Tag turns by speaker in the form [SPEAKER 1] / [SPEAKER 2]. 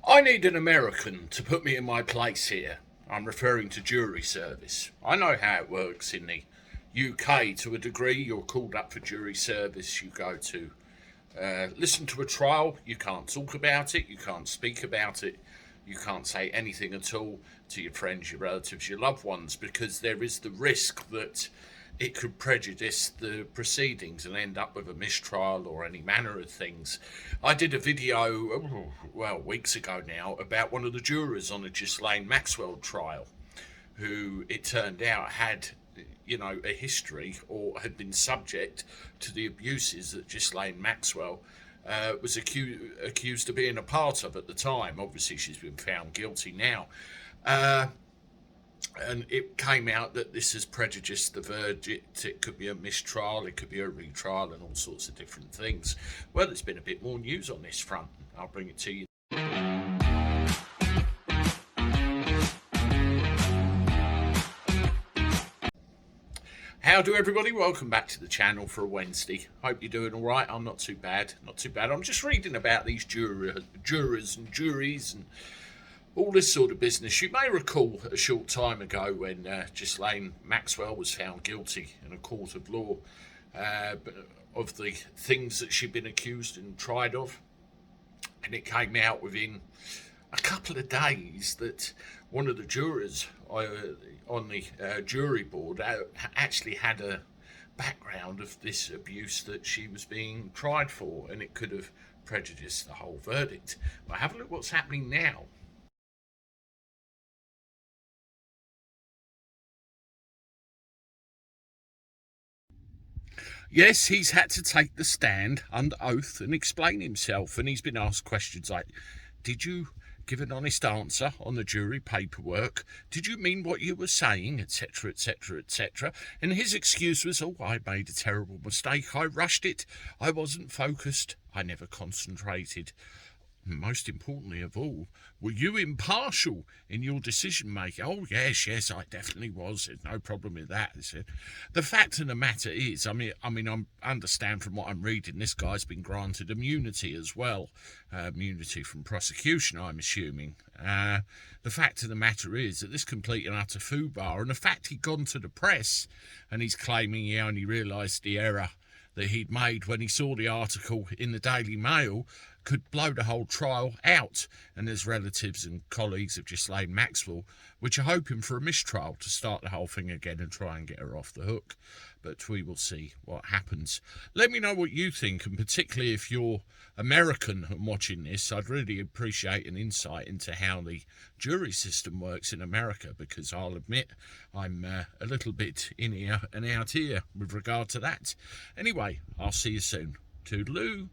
[SPEAKER 1] I need an American to put me in my place here. I'm referring to jury service. I know how it works in the UK to a degree. You're called up for jury service, you go to listen to a trial, you can't talk about it, you can't speak about it, you can't say anything at all to your friends, your relatives, your loved ones, because there is the risk that it could prejudice the proceedings and end up with a mistrial or any manner of things. I did a video, well, weeks ago now, about one of the jurors on the Ghislaine Maxwell trial, who it turned out had, a history or had been subject to the abuses that Ghislaine Maxwell was accused of being a part of at the time. Obviously, she's been found guilty now. And it came out that this has prejudiced the verdict. It could be a mistrial, it could be a retrial, and all sorts of different things. Well, there's been a bit more news on this front. I'll bring it to you. How do everybody? Welcome back to the channel for a Wednesday. Hope you're doing all right. I'm not too bad. Not too bad. I'm just reading about these jurors and juries and all this sort of business. You may recall a short time ago when Ghislaine Maxwell was found guilty in a court of law of the things that she'd been accused and tried of. And it came out within a couple of days that one of the jurors on the jury board actually had a background of this abuse that she was being tried for, and it could have prejudiced the whole verdict. But have a look what's happening now. Yes, he's had to take the stand under oath and explain himself, and he's been asked questions like, did you give an honest answer on the jury paperwork? Did you mean what you were saying, etc., etc., etc.? And his excuse was, I made a terrible mistake. I rushed it. I wasn't focused. I never concentrated. Most importantly of all, were you impartial in your decision making? Oh, yes, I definitely was. There's no problem with that. The fact of the matter is, I understand from what I'm reading, this guy's been granted immunity as well. Immunity from prosecution, I'm assuming. The fact of the matter is that this complete and utter foobar, and the fact he'd gone to the press and he's claiming he only realised the error that he'd made when he saw the article in the Daily Mail could blow the whole trial out. And there's relatives and colleagues of Ghislaine Maxwell which are hoping for a mistrial to start the whole thing again and try and get her off the hook. But we will see what happens. Let me know what you think, and particularly if you're American and watching this, I'd really appreciate an insight into how the jury system works in America, because I'll admit I'm a little bit in here and out here with regard to that. Anyway, I'll see you soon. Toodaloo.